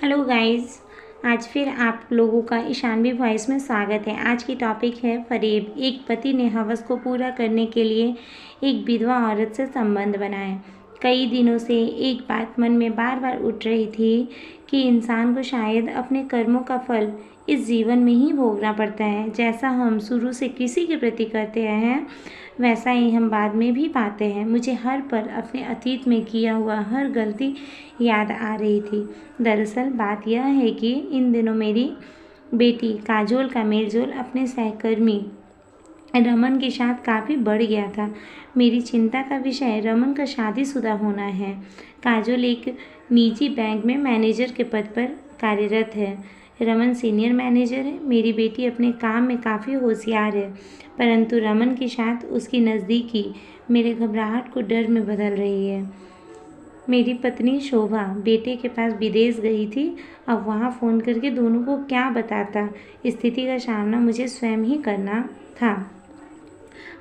Hello guys. आज फिर आप लोगों का ईशानवी वॉइस में स्वागत है। आज की टॉपिक है फरेब। एक पति ने हवस को पूरा करने के लिए एक विधवा औरत से संबंध बनाया। कई दिनों से एक बात मन में बार बार उठ रही थी कि इंसान को शायद अपने कर्मों का फल इस जीवन में ही भोगना पड़ता है। जैसा हम शुरू से किसी के प्रति करते आए हैं वैसा ही हम बाद में भी पाते हैं। मुझे हर पल अपने अतीत में किया हुआ हर गलती याद आ रही थी। दरअसल बात यह है कि इन दिनों मेरी बेटी काजोल का मेलजोल अपने सहकर्मी रमन के साथ काफ़ी बढ़ गया था। मेरी चिंता का विषय रमन का शादीशुदा होना है। काजोल एक निजी बैंक में मैनेजर के पद पर कार्यरत है। रमन सीनियर मैनेजर है। मेरी बेटी अपने काम में काफ़ी होशियार है, परंतु रमन के साथ उसकी नज़दीकी मेरे घबराहट को डर में बदल रही है। मेरी पत्नी शोभा बेटे के पास विदेश गई थी। अब वहाँ फ़ोन करके दोनों को क्या बताता। स्थिति का सामना मुझे स्वयं ही करना था।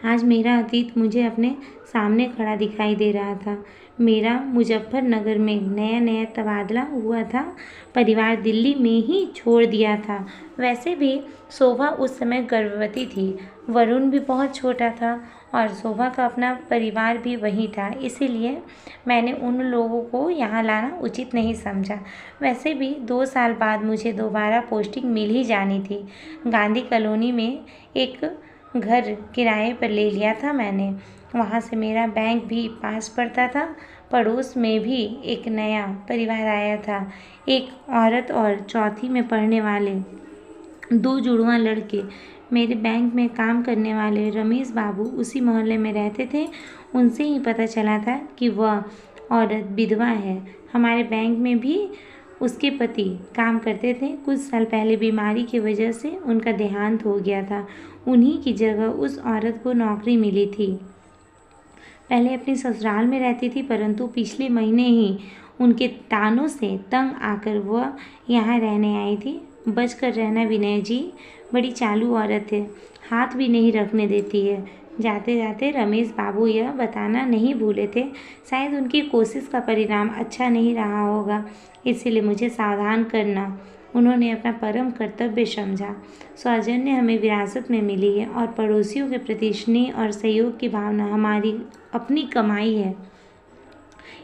आज मेरा अतीत मुझे अपने सामने खड़ा दिखाई दे रहा था। मेरा मुजफ्फरनगर में नया नया तबादला हुआ था। परिवार दिल्ली में ही छोड़ दिया था। वैसे भी शोभा उस समय गर्भवती थी। वरुण भी बहुत छोटा था और शोभा का अपना परिवार भी वहीं था। इसीलिए मैंने उन लोगों को यहाँ लाना उचित नहीं समझा। वैसे भी 2 साल बाद मुझे दोबारा पोस्टिंग मिल ही जानी थी। गांधी कॉलोनी में एक घर किराए पर ले लिया था मैंने। वहाँ से मेरा बैंक भी पास पड़ता था। पड़ोस में भी एक नया परिवार आया था, एक औरत और चौथी में पढ़ने वाले 2 जुड़वां लड़के। मेरे बैंक में काम करने वाले रमेश बाबू उसी मोहल्ले में रहते थे। उनसे ही पता चला था कि वह औरत विधवा है। हमारे बैंक में भी उसके पति काम करते थे। कुछ साल पहले बीमारी की वजह से उनका देहांत हो गया था। उन्हीं की जगह उस औरत को नौकरी मिली थी। पहले अपने ससुराल में रहती थी, परंतु पिछले महीने ही उनके तानों से तंग आकर वह यहाँ रहने आई थी। बच कर रहना विनय जी, बड़ी चालू औरत है, हाथ भी नहीं रखने देती है। जाते जाते रमेश बाबू यह बताना नहीं भूले थे, शायद उनकी कोशिश का परिणाम अच्छा नहीं रहा होगा, इसलिए मुझे सावधान करना उन्होंने अपना परम कर्तव्य समझा। सौजन्य हमें विरासत में मिली है और पड़ोसियों के प्रति स्नेह और सहयोग की भावना हमारी अपनी कमाई है।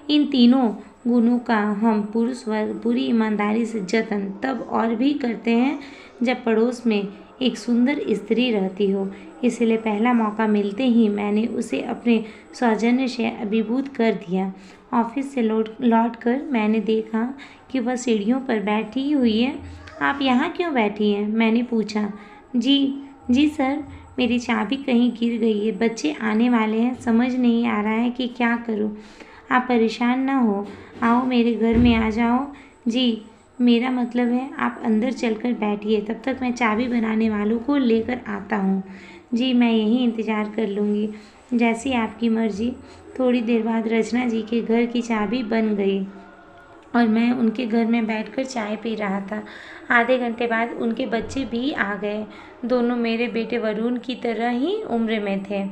इन तीनों गुणों का हम पुरुष वर्ग पूरी ईमानदारी से जतन तब और भी करते हैं जब पड़ोस में एक सुंदर स्त्री रहती हो। इसलिए पहला मौका मिलते ही मैंने उसे अपने सौजन्य से अभिभूत कर दिया। ऑफिस से लौट कर मैंने देखा कि वह सीढ़ियों पर बैठी हुई है। आप यहाँ क्यों बैठी हैं? मैंने पूछा। जी सर, मेरी चाबी कहीं गिर गई है, बच्चे आने वाले हैं, समझ नहीं आ रहा है कि क्या करूँ। आप परेशान ना हो, आओ मेरे घर में आ जाओ। जी, मेरा मतलब है आप अंदर चलकर बैठिए, तब तक मैं चाबी बनाने वालों को लेकर आता हूँ। जी, मैं यहीं इंतज़ार कर लूँगी, जैसी आपकी मर्ज़ी। थोड़ी देर बाद रचना जी के घर की चाबी बन गई और मैं उनके घर में बैठकर चाय पी रहा था। आधे घंटे बाद उनके बच्चे भी आ गए। दोनों मेरे बेटे वरुण की तरह ही उम्र में थे।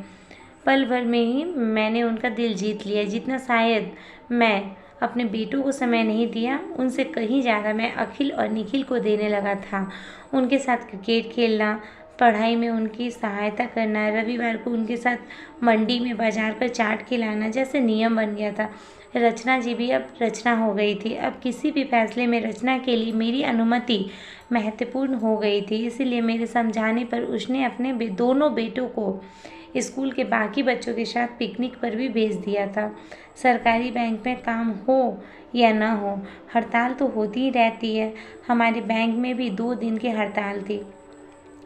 पल भर में ही मैंने उनका दिल जीत लिया। जितना शायद मैं अपने बेटों को समय नहीं दिया, उनसे कहीं ज़्यादा मैं अखिल और निखिल को देने लगा था। उनके साथ क्रिकेट खेलना, पढ़ाई में उनकी सहायता करना, रविवार को उनके साथ मंडी में बाजार कर चाट खिलाना जैसे नियम बन गया था। रचना जी भी अब रचना हो गई थी। अब किसी भी फैसले में रचना के लिए मेरी अनुमति महत्वपूर्ण हो गई थी। इसीलिए मेरे समझाने पर उसने अपने दोनों बेटों को स्कूल के बाकी बच्चों के साथ पिकनिक पर भी भेज दिया था। सरकारी बैंक में काम हो या ना हो, हड़ताल तो होती ही रहती है। हमारे बैंक में भी 2 दिन की हड़ताल थी,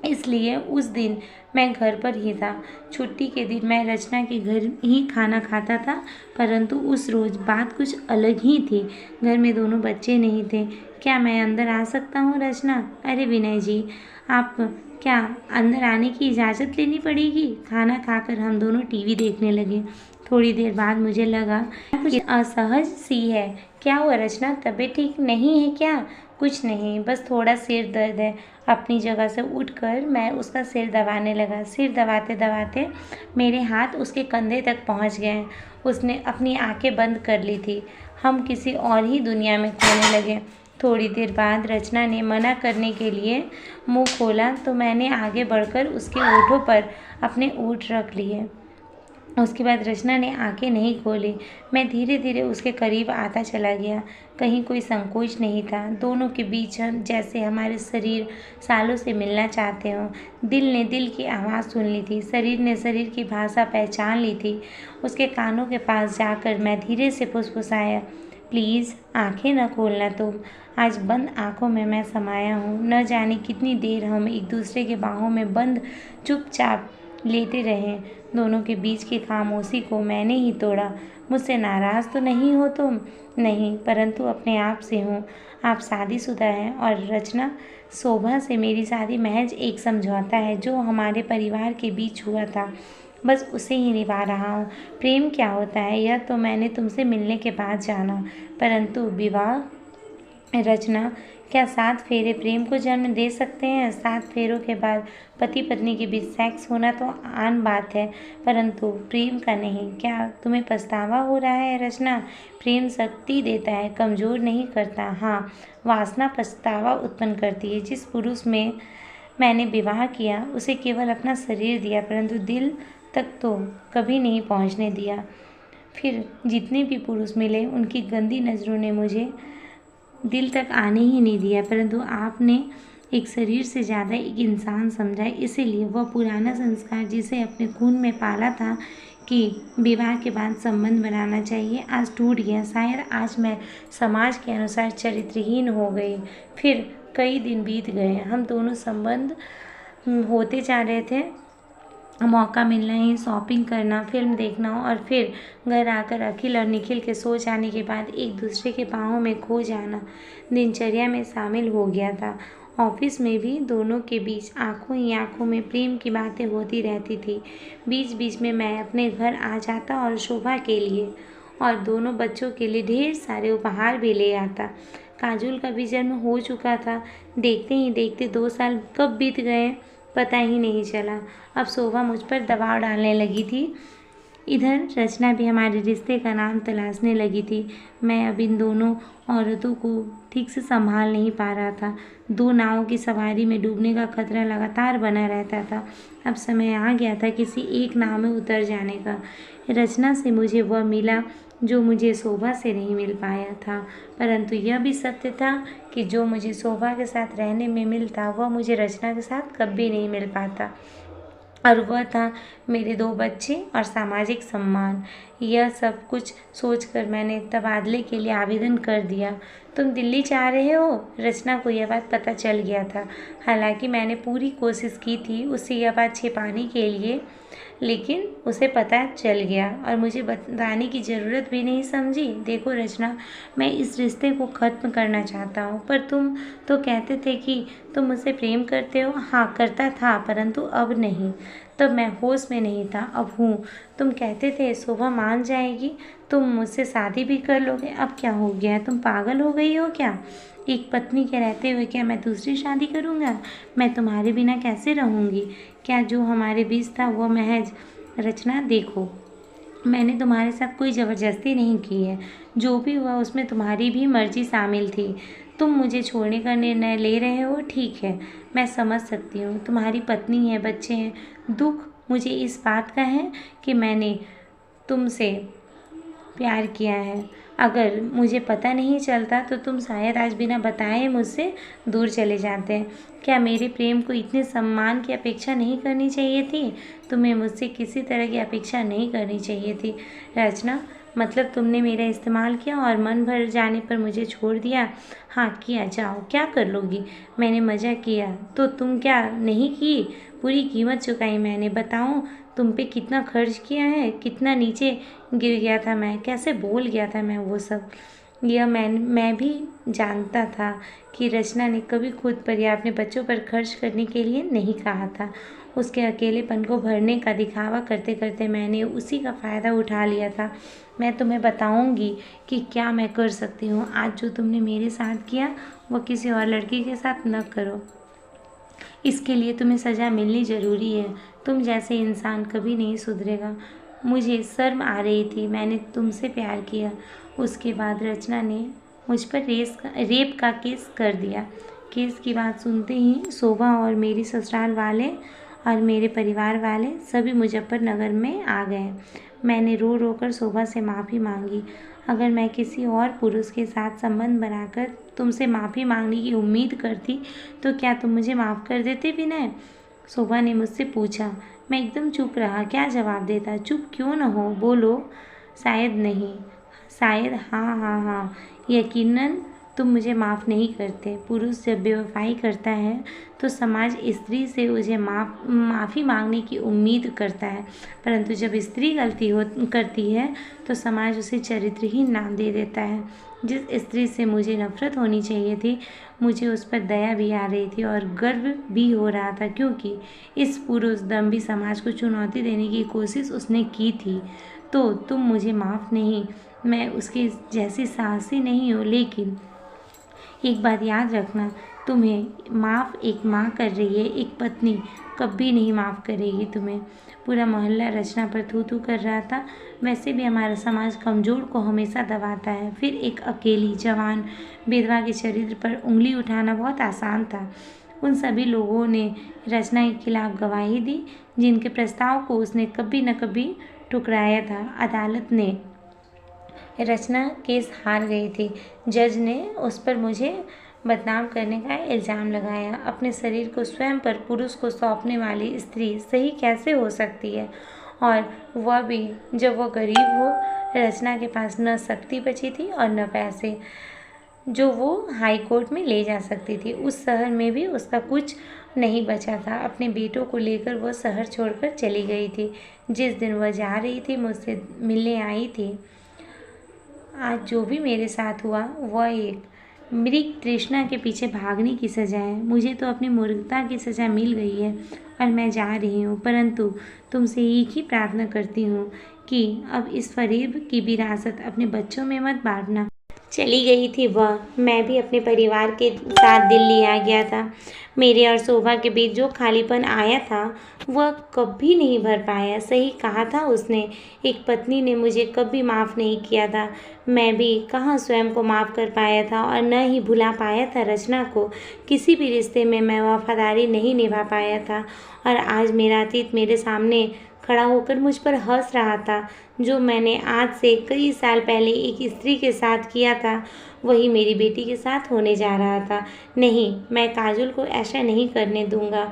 इसलिए उस दिन मैं घर पर ही था। छुट्टी के दिन मैं रचना के घर ही खाना खाता था, परंतु उस रोज़ बात कुछ अलग ही थी। घर में दोनों बच्चे नहीं थे। क्या मैं अंदर आ सकता हूँ रचना? अरे विनय जी, आप क्या अंदर आने की इजाज़त लेनी पड़ेगी। खाना खाकर हम दोनों टीवी देखने लगे। थोड़ी देर बाद मुझे लगा कुछ असहज सी है। क्या हुआ रचना, तबीयत ठीक नहीं है क्या? कुछ नहीं, बस थोड़ा सिर दर्द है। अपनी जगह से उठकर मैं उसका सिर दबाने लगा। सिर दबाते दबाते मेरे हाथ उसके कंधे तक पहुंच गए। उसने अपनी आंखें बंद कर ली थी। हम किसी और ही दुनिया में खोने लगे। थोड़ी देर बाद रचना ने मना करने के लिए मुंह खोला तो मैंने आगे बढ़कर उसके ओठों पर अपने ओठ रख लिए। उसके बाद रचना ने आंखें नहीं खोली। मैं धीरे धीरे उसके करीब आता चला गया। कहीं कोई संकोच नहीं था। दोनों के बीच जैसे हमारे शरीर सालों से मिलना चाहते हों। दिल ने दिल की आवाज़ सुन ली थी, शरीर ने शरीर की भाषा पहचान ली थी। उसके कानों के पास जाकर मैं धीरे से फुसफुसाया, प्लीज़ आंखें न खोलना तुम। आज बंद आंखों में मैं समाया हूँ। न जाने कितनी देर हम एक दूसरे के बाहों में बंद चुपचाप लेटे रहे। दोनों के बीच की खामोशी को मैंने ही तोड़ा। मुझसे नाराज़ तो नहीं हो तुम? नहीं, परंतु अपने आप से हूँ। आप शादीशुदा हैं और रचना, शोभा से मेरी शादी महज एक समझौता है जो हमारे परिवार के बीच हुआ था। बस उसे ही निभा रहा हूँ। प्रेम क्या होता है यह तो मैंने तुमसे मिलने के बाद जाना, परंतु विवाह, रचना, क्या 7 फेरे प्रेम को जन्म दे सकते हैं? 7 फेरों के बाद पति पत्नी के बीच सेक्स होना तो आम बात है, परंतु प्रेम का नहीं। क्या तुम्हें पछतावा हो रहा है रचना? प्रेम शक्ति देता है, कमज़ोर नहीं करता। हाँ, वासना पछतावा उत्पन्न करती है। जिस पुरुष में मैंने विवाह किया उसे केवल अपना शरीर दिया, परंतु दिल तक तो कभी नहीं पहुँचने दिया। फिर जितने भी पुरुष मिले उनकी गंदी नज़रों ने मुझे दिल तक आने ही नहीं दिया, परंतु आपने एक शरीर से ज़्यादा एक इंसान समझा। इसीलिए वह पुराना संस्कार जिसे अपने खून में पाला था कि विवाह के बाद संबंध बनाना चाहिए, आज टूट गया। शायद आज मैं समाज के अनुसार चरित्रहीन हो गई। फिर कई दिन बीत गए। हम दोनों संबंध होते जा रहे थे। मौका मिलना ही शॉपिंग करना, फिल्म देखना और फिर घर आकर अखिल और निखिल के सो जाने के बाद एक दूसरे के बाहों में खो जाना दिनचर्या में शामिल हो गया था। ऑफिस में भी दोनों के बीच आंखों ही आंखों में प्रेम की बातें होती रहती थी। बीच बीच में मैं अपने घर आ जाता और शोभा के लिए और दोनों बच्चों के लिए ढेर सारे उपहार भी ले आता। काजोल का भी जन्म हो चुका था। देखते ही देखते 2 साल कब बीत गए पता ही नहीं चला। अब शोभा मुझ पर दबाव डालने लगी थी। इधर रचना भी हमारे रिश्ते का नाम तलाशने लगी थी। मैं अब इन दोनों औरतों को ठीक से संभाल नहीं पा रहा था। 2 नावों की सवारी में डूबने का खतरा लगातार बना रहता था। अब समय आ गया था किसी एक नाव में उतर जाने का। रचना से मुझे वह मिला जो मुझे शोभा से नहीं मिल पाया था, परंतु यह भी सत्य था कि जो मुझे शोभा के साथ रहने में मिलता वह मुझे रचना के साथ कभी नहीं मिल पाता, और वह था मेरे 2 बच्चे और सामाजिक सम्मान। यह सब कुछ सोचकर मैंने तबादले के लिए आवेदन कर दिया। तुम दिल्ली जा रहे हो? रचना को यह बात पता चल गया था। हालांकि मैंने पूरी कोशिश की थी उसे यह बात छिपाने के लिए, लेकिन उसे पता चल गया और मुझे बताने की ज़रूरत भी नहीं समझी। देखो रचना, मैं इस रिश्ते को ख़त्म करना चाहता हूँ, पर तुम तो कहते थे कि तुम मुझसे प्रेम करते हो। हाँ, करता था, परंतु अब नहीं। तब मैं होश में नहीं था, अब हूँ। तुम कहते थे शोभा मान जाएगी, तुम मुझसे शादी भी कर लोगे। अब क्या हो गया? तुम पागल हो गई हो क्या? एक पत्नी के रहते हुए क्या मैं दूसरी शादी करूँगा? मैं तुम्हारे बिना कैसे रहूँगी? क्या जो हमारे बीच था वो महज। रचना देखो, मैंने तुम्हारे साथ कोई ज़बरदस्ती नहीं की है। जो भी हुआ उसमें तुम्हारी भी मर्जी शामिल थी। तुम मुझे छोड़ने का निर्णय ले रहे हो, ठीक है, मैं समझ सकती हूँ। तुम्हारी पत्नी है, बच्चे हैं। दुख मुझे इस बात का है कि मैंने तुमसे प्यार किया है। अगर मुझे पता नहीं चलता तो तुम शायद आज बिना बताए मुझसे दूर चले जाते। क्या मेरे प्रेम को इतने सम्मान की अपेक्षा नहीं करनी चाहिए थी? तुम्हें मुझसे किसी तरह की अपेक्षा नहीं करनी चाहिए थी। रचना, मतलब तुमने मेरा इस्तेमाल किया और मन भर जाने पर मुझे छोड़ दिया? हाँ किया, जाओ, क्या कर लोगी? मैंने मज़ा किया तो तुम क्या नहीं की? पूरी कीमत चुकाई मैंने। बताऊँ तुम पे कितना खर्च किया है, कितना नीचे गिर गया था मैं, कैसे बोल गया था मैं वो सब। यह मैं भी जानता था कि रचना ने कभी खुद पर या अपने बच्चों पर खर्च करने के लिए नहीं कहा था। उसके अकेलेपन को भरने का दिखावा करते करते मैंने उसी का फ़ायदा उठा लिया था। मैं तुम्हें बताऊंगी कि क्या मैं कर सकती हूँ। आज जो तुमने मेरे साथ किया वो किसी और लड़की के साथ न करो। इसके लिए तुम्हें सज़ा मिलनी ज़रूरी है। तुम जैसे इंसान कभी नहीं सुधरेगा। मुझे शर्म आ रही थी, मैंने तुमसे प्यार किया। उसके बाद रचना ने मुझ पर रेप का केस कर दिया। केस की बात सुनते ही शोभा और मेरी ससुराल वाले और मेरे परिवार वाले सभी मुजफ्फरनगर में आ गए। मैंने रो रो कर शोभा से माफ़ी मांगी। अगर मैं किसी और पुरुष के साथ संबंध बनाकर तुमसे माफ़ी मांगने की उम्मीद करती तो क्या तुम मुझे माफ़ कर देते विनय? शोभा ने मुझसे पूछा। मैं एकदम चुप रहा। क्या जवाब देता? चुप क्यों न हो, बोलो। शायद नहीं, शायद हाँ हाँ हाँ, यकीनन तुम मुझे माफ़ नहीं करते। पुरुष जब बेवफाई करता है तो समाज स्त्री से उसे माफ़ी मांगने की उम्मीद करता है, परंतु जब स्त्री गलती करती है तो समाज उसे चरित्रहीन नाम दे देता है। जिस स्त्री से मुझे नफरत होनी चाहिए थी, मुझे उस पर दया भी आ रही थी और गर्व भी हो रहा था, क्योंकि इस पुरुष दम्भी समाज को चुनौती देने की कोशिश उसने की थी। तो तुम मुझे माफ़ नहीं, मैं उसकी जैसी साहसी नहीं हूँ, लेकिन एक बात याद रखना, तुम्हें माफ़ एक माँ कर रही है, एक पत्नी कभी नहीं माफ़ करेगी तुम्हें। पूरा मोहल्ला रचना पर थू थू कर रहा था। वैसे भी हमारा समाज कमज़ोर को हमेशा दबाता है। फिर एक अकेली जवान विधवा के चरित्र पर उंगली उठाना बहुत आसान था। उन सभी लोगों ने रचना के खिलाफ गवाही दी जिनके प्रस्ताव को उसने कभी न कभी ठुकराया था। अदालत ने रचना केस हार गई थी। जज ने उस पर मुझे बदनाम करने का इल्ज़ाम लगाया। अपने शरीर को स्वयं पर पुरुष को सौंपने वाली स्त्री सही कैसे हो सकती है, और वह भी जब वह गरीब हो। रचना के पास न शक्ति बची थी और न पैसे जो वो हाई कोर्ट में ले जा सकती थी। उस शहर में भी उसका कुछ नहीं बचा था। अपने बेटों को लेकर वह शहर छोड़कर चली गई थी। जिस दिन वह जा रही थी, मुझसे मिलने आई थी। आज जो भी मेरे साथ हुआ वह एक मृग तृष्णा के पीछे भागने की सज़ा है। मुझे तो अपनी मूर्खता की सज़ा मिल गई है और मैं जा रही हूँ, परंतु तुमसे एक ही प्रार्थना करती हूँ कि अब इस फरेब की विरासत अपने बच्चों में मत बांटना। चली गई थी वह, मैं भी अपने परिवार के साथ दिल्ली आ गया था। मेरे और शोभा के बीच जो खालीपन आया था वह कभी नहीं भर पाया। सही कहा था उसने, एक पत्नी ने मुझे कभी माफ़ नहीं किया था। मैं भी कहाँ स्वयं को माफ़ कर पाया था और न ही भुला पाया था रचना को। किसी भी रिश्ते में मैं वफादारी नहीं निभा पाया था और आज मेरा अतीत मेरे सामने खड़ा होकर मुझ पर हंस रहा था। जो मैंने आज से कई साल पहले एक स्त्री के साथ किया था वही मेरी बेटी के साथ होने जा रहा था। नहीं, मैं काजल को ऐसा नहीं करने दूंगा।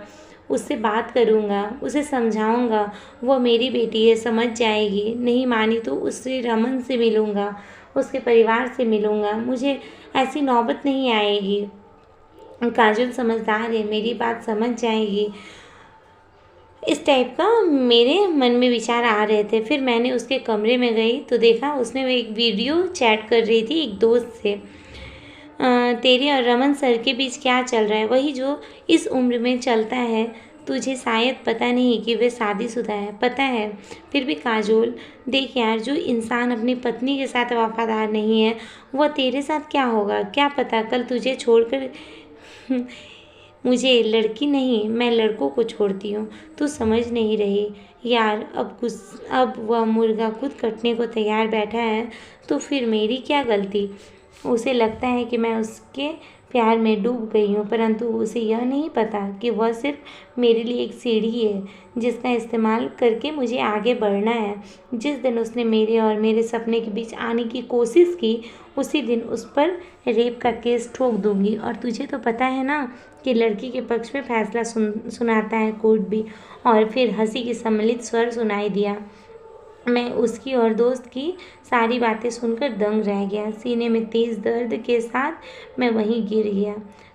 उससे बात करूंगा, उसे समझाऊंगा। वह मेरी बेटी है, समझ जाएगी। नहीं मानी तो उससे रमन से मिलूंगा, उसके परिवार से मिलूंगा। मुझे ऐसी नौबत नहीं आएगी। काजल समझदार है, मेरी बात समझ जाएगी। इस टाइप का मेरे मन में विचार आ रहे थे। फिर मैंने उसके कमरे में गई तो देखा उसने वो एक वीडियो चैट कर रही थी एक दोस्त से। तेरे और रमन सर के बीच क्या चल रहा है? वही जो इस उम्र में चलता है। तुझे शायद पता नहीं कि वे शादीशुदा है। पता है, फिर भी काजोल देख यार, जो इंसान अपनी पत्नी के साथ वफादार नहीं है वह तेरे साथ क्या होगा? क्या पता कल तुझे छोड़कर मुझे लड़की नहीं, मैं लड़कों को छोड़ती हूँ। तू समझ नहीं रही यार। अब वह मुर्गा खुद कटने को तैयार बैठा है तो फिर मेरी क्या गलती? उसे लगता है कि मैं उसके प्यार में डूब गई हूँ, परंतु उसे यह नहीं पता कि वह सिर्फ मेरे लिए एक सीढ़ी है जिसका इस्तेमाल करके मुझे आगे बढ़ना है। जिस दिन उसने मेरे और मेरे सपने के बीच आने की कोशिश की, उसी दिन उस पर रेप का केस ठोक दूंगी। और तुझे तो पता है ना कि लड़की के पक्ष में फैसला सुनाता है कोर्ट भी। और फिर हंसी के सम्मिलित स्वर सुनाई दिया। मैं उसकी और दोस्त की सारी बातें सुनकर दंग रह गया। सीने में तेज़ दर्द के साथ मैं वहीं गिर गया।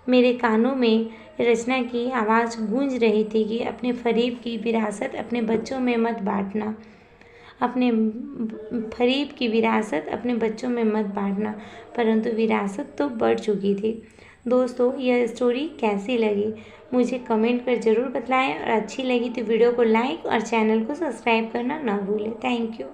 मेरे कानों में रचना की आवाज़ गूंज रही थी कि अपने फरेब की विरासत अपने बच्चों में मत बांटना, अपने फरेब की विरासत अपने बच्चों में मत बांटना। परंतु विरासत तो बढ़ चुकी थी। दोस्तों, यह स्टोरी कैसी लगी मुझे कमेंट कर ज़रूर बताएं और अच्छी लगी तो वीडियो को लाइक और चैनल को सब्सक्राइब करना ना भूलें। Thank you.